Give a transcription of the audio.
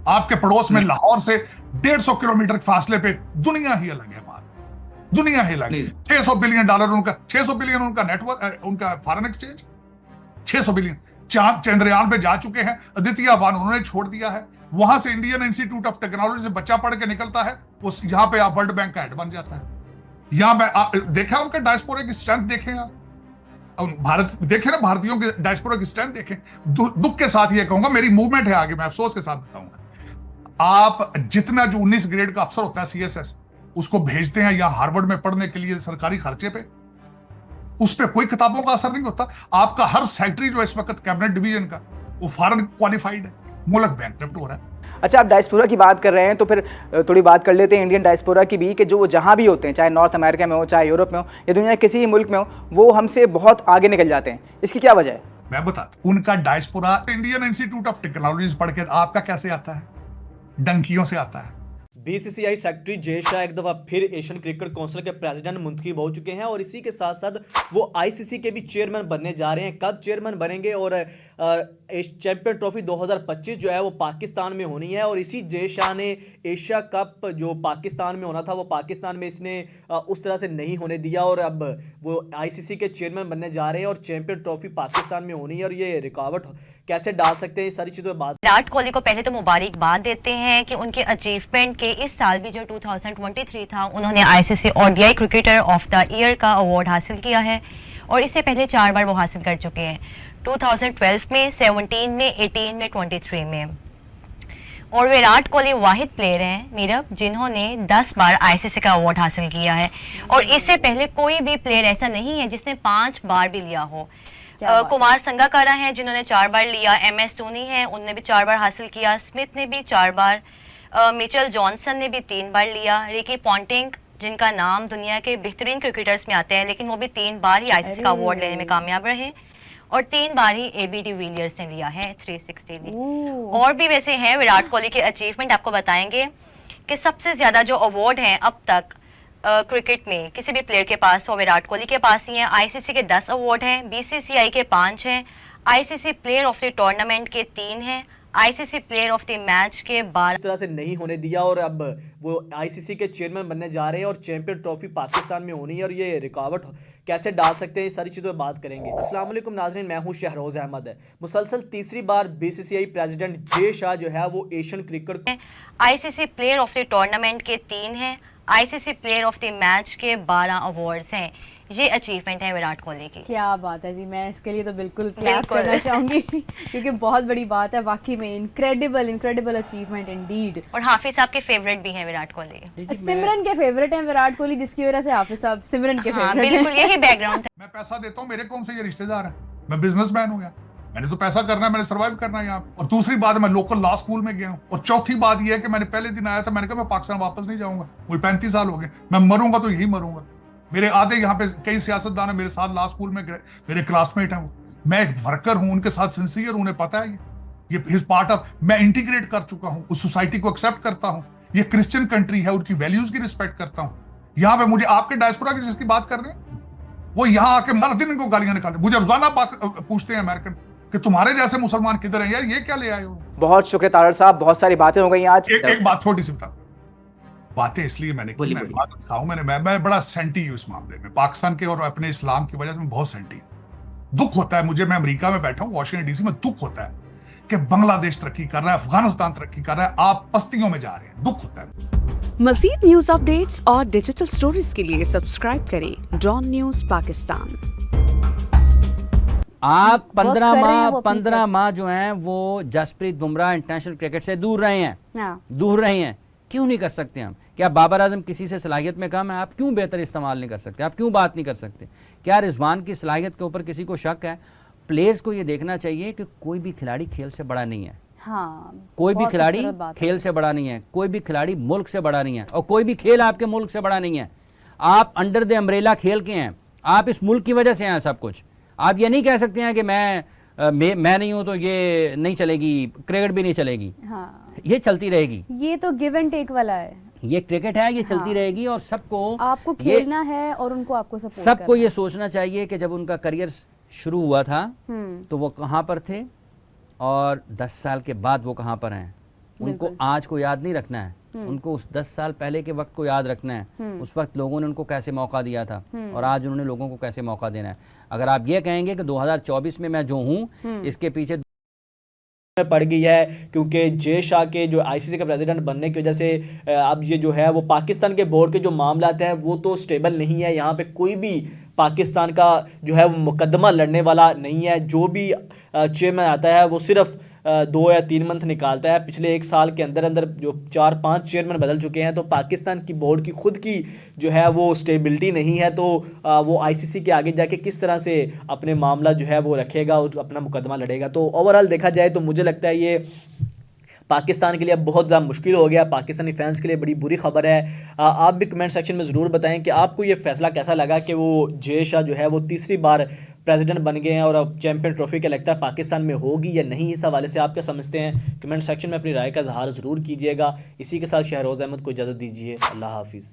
आपके पड़ोस में लाहौर से 150 किलोमीटर के फासले पे दुनिया ही अलग है। दुनिया ही अलग है। $600 बिलियन उनका, 600 बिलियन उनका नेटवर्क, उनका फॉरेन एक्सचेंज 600 बिलियन। चंद्रयान पे जा चुके हैं, अदिति वन उन्होंने छोड़ दिया है। वहां से इंडियन इंस्टीट्यूट ऑफ टेक्नोलॉजी से बच्चा पढ़ के निकलता है, उस यहां पे आप वर्ल्ड बैंक का हेड बन जाता है। यहां पे देखा उनके डायस्पोरा की स्ट्रेंथ देखें आप, भारत देखें ना, भारतीयों के डायस्पोरा की स्ट्रेंथ देखें। दुख के साथ ये कहूंगा, मेरी मूवमेंट है आगे, मैं अफसोस के साथ बताऊंगा, आप जितना जो 19 ग्रेड का अफसर होता है CSS, उसको भेजते हैं या हार्वर्ड में पढ़ने के लिए सरकारी खर्चे पे, उस पर कोई किताबों का असर नहीं होता। आपका हर सेक्रेटरी जो इस वक्त कैबिनेट डिवीजन का, वो फॉरेन क्वालिफाइड है, मुल्क बैंकरप्ट हो रहा है। अच्छा, आप डायस्पोरा की बात कर रहे हैं तो फिर थोड़ी बात कर लेते हैं इंडियन डायस्पोरा की भी, कि जो जहाँ भी होते हैं, चाहे नॉर्थ अमेरिका में हो, चाहे यूरोप में हो, या दुनिया के किसी भी मुल्क में हो, वो हमसे बहुत आगे निकल जाते हैं। इसकी क्या वजह है? मैं बताता हूं। उनका diaspora Indian institute of technology पढ़ के आपका कैसे आता है? डंकियों से आता है। BCCI सेक्रेटरी जय शाह एक दफा फिर एशियन क्रिकेट काउंसिल के प्रेसिडेंट मुंतखब हो चुके हैं और इसी के साथ साथ वो ICC के भी चेयरमैन बनने जा रहे हैं। कब चेयरमैन बनेंगे? और चैंपियन ट्रॉफी 2025 जो है वो पाकिस्तान में होनी है, और इसी जय शाह ने एशिया कप जो पाकिस्तान में होना था वो पाकिस्तान में इसने उस तरह से नहीं होने दिया, और अब वो ICC के चेयरमैन बनने जा रहे हैं और चैंपियन ट्रॉफी पाकिस्तान में होनी है, और ये रुकावट कैसे डाल सकते हैं, सारी चीज़ों पर बात। विराट कोहली को पहले तो मुबारकबाद देते हैं कि उनके अचीवमेंट के इस साल भी जो 2023 था, उन्होंने ICC ODI cricketer of the year का अवार्ड हासिल किया है, और इससे पहले 4 बार वो हासिल कर चुके हैं, 2012 में, 17 में, 18 में, 23 में। और विराट कोहली वाहिद प्लेयर हैं मीरब जिन्होंने 10 बार ICC का अवार्ड हासिल किया है, और इससे पहले कोई भी प्लेयर ऐसा नहीं है जिसने 5 बार भी लिया हो। कुमार संगाकारा हैं जिन्होंने 4 बार लिया, MS धोनी हैं, उन्होंने भी 4 बार हासिल किया, स्मिथ ने भी 4 बार, मिचेल जॉनसन ने भी 3 बार लिया, रिकी पॉन्टिंग जिनका नाम दुनिया के बेहतरीन क्रिकेटर्स में आते हैं, लेकिन वो भी 3 बार ही ICC का अवार्ड लेने में कामयाब रहे, और 3 बार ही AB डिविलियर्स ने लिया है 360 में। और भी वैसे हैं विराट कोहली के अचीवमेंट, आपको बताएंगे कि सबसे ज्यादा जो अवार्ड हैं अब तक क्रिकेट में किसी भी प्लेयर के पास, वो विराट कोहली के पास ही हैं। ICC के 10 अवार्ड हैं, BCCI के 5 हैं, ICC player of the tournament के 3 हैं, ICC player of the match के 12। इस तरह से नहीं होने दिया, और अब वो ICC के चेयरमैन बनने जा रहे हैं और चैंपियन ट्रॉफी पाकिस्तान में होनी है, और ये रुकावट कैसे डाल सकते हैं, सारी चीज़ों पर बात करेंगे। अस्सलाम वालेकुम नाज़रीन, मैं हूं शहरोज़ अहमद। मुसलसल तीसरी बार BCCI प्रेसिडेंट जय शाह जो है वो Asian cricket ICC player of the tournament के 3 हैं, ICC player of the match के 12 अवार्ड्स हैं। ये अचीवमेंट है विराट कोहली की। क्या बात है जी, मैं इसके लिए तो बिल्कुल क्लैप करना चाहूंगी क्योंकि बहुत बड़ी बात है वाकई में, इनक्रेडिबल अचीवमेंट इंडीड। और हाफिज साहब के फेवरेट भी हैं विराट कोहली। सिमरन के फेवरेट हैं विराट कोहली, जिसकी वजह से हाफिज साहब सिमरन के फेवरेट हैं। बिल्कुल यही बैकग्राउंड है। मैं पैसा देता हूँ, मेरे कौन से ये रिश्तेदार है? मैं बिजनेसमैन हूँ, मैंने तो पैसा करना है, मैंने सर्वाइव करना है यहाँ। और दूसरी बात, मैं लोकल लॉ स्कूल में गया हूँ। और चौथी बात यह है कि मैंने पहले दिन आया था, मैंने कहा मैं पाकिस्तान वापस नहीं जाऊंगा, मुझे 35 साल हो गए, मैं मरूंगा तो यही मरूंगा। मेरे आधे यहाँ पे कई सियासतदान है मेरे साथ लॉ स्कूल में, मेरे क्लासमेट हैं वो, मैं एक वर्कर हूँ, उनके साथ सिंसियर, उन्हें पता है ये हिज पार्ट ऑफ, मैं इंटीग्रेट कर चुका हूँ, उस सोसाइटी को एक्सेप्ट करता हूँ, ये क्रिश्चियन कंट्री है, उनकी वैल्यूज की रिस्पेक्ट करता हूँ। यहाँ पे मुझे आपके डायस्पोरा की जिसकी बात कर रहे हैं, वो यहाँ आके सारा दिन इनको गालियां निकालते, मुझे रोजाना पूछते हैं अमेरिकन कि तुम्हारे जैसे मुसलमान किधर हैं यार, ये क्या ले आए हो। बहुत शुक्रिया तारड़ साहब, बहुत सारी बातें हो गई आज। एक बात छोटी सी बता, बातें इसलिए मैंने की, मैं माजरत खाऊं, मैं बड़ा सेंटी हूं इस मामले में, पाकिस्तान के और अपने इस्लाम की वजह से मैं बहुत सेंटी। दुख होता है मुझे, मैं अमेरिका में बैठा हूं वाशिंगटन DC में, दुख होता है कि बांग्लादेश तरक्की कर रहा है, अफगानिस्तान तरक्की कर रहा है, आप पस्तियों में जा रहे हैं, दुख होता है। मज़ीद न्यूज अपडेट्स और डिजिटल स्टोरीज के लिए सब्सक्राइब करें डॉन न्यूज पाकिस्तान। आप 15 माह जो हैं वो जसप्रीत बुमराह इंटरनेशनल क्रिकेट से दूर रहे हैं, क्यों नहीं कर सकते हम? क्या बाबर आजम किसी से सलाहियत में कम है? आप क्यों बेहतर इस्तेमाल नहीं कर सकते? आप क्यों बात नहीं कर सकते? क्या रिजवान की सलाहियत के ऊपर किसी को शक है? प्लेयर्स को ये देखना चाहिए कि कोई भी खिलाड़ी खेल से बड़ा नहीं है। कोई भी खिलाड़ी खेल से बड़ा नहीं है, कोई भी खिलाड़ी मुल्क से बड़ा नहीं है, और कोई भी खेल आपके मुल्क से बड़ा नहीं है। आप अंडर द अम्ब्रेला खेल के हैं, आप इस मुल्क की वजह से हैं सब कुछ। आप ये नहीं कह सकते हैं कि मैं नहीं हूं तो ये नहीं चलेगी, क्रिकेट भी नहीं चलेगी। ये चलती रहेगी, ये तो गिव एंड टेक वाला है, ये क्रिकेट है, ये चलती रहेगी। और सबको आपको खेलना है और उनको आपको सपोर्ट सबको ये सोचना चाहिए कि जब उनका करियर शुरू हुआ था तो वो कहाँ पर थे और 10 साल के बाद वो कहाँ पर हैं। उनको आज को याद नहीं रखना है, उनको उस 10 साल पहले के वक्त को याद रखना है। उस वक्त लोगों ने उनको कैसे मौका दिया था और आज उन्होंने लोगों को कैसे मौका देना है। अगर आप ये कहेंगे कि 2024 में मैं जो हूँ इसके पीछे में पड़ गई है, क्योंकि जय शाह के जो आईसीसी का प्रेसिडेंट बनने की वजह से अब ये जो है वो पाकिस्तान के बोर्ड के जो मामलात हैं वो तो स्टेबल नहीं है। यहाँ पे कोई भी पाकिस्तान का जो है वो मुकदमा लड़ने वाला नहीं है। जो भी चेयरमैन आता है वो सिर्फ 2 या 3 मंथ निकालता है। पिछले 1 साल के अंदर अंदर जो 4-5 चेयरमैन बदल चुके हैं, तो पाकिस्तान की बोर्ड की खुद की जो है वो स्टेबिलिटी नहीं है। तो वो आईसीसी के आगे जाके किस तरह से अपने मामला जो है वो रखेगा और अपना मुकदमा लड़ेगा। तो ओवरऑल देखा जाए तो मुझे लगता है ये पाकिस्तान के लिए अब बहुत ज़्यादा मुश्किल हो गया, पाकिस्तानी फैंस के लिए बड़ी बुरी खबर है। आप भी कमेंट सेक्शन में ज़रूर बताएं कि आपको ये फैसला कैसा लगा कि वो जय शाह जो है वो तीसरी बार प्रेसिडेंट बन गए हैं और अब चैंपियन ट्रॉफी क्या लगता है पाकिस्तान में होगी या नहीं। इस हवाले से आप क्या समझते हैं, कमेंट सेक्शन में अपनी राय का इजहार ज़रूर कीजिएगा। इसी के साथ शहरोज़ अहमद को इजाज़त दीजिए। अल्लाह हाफिज़।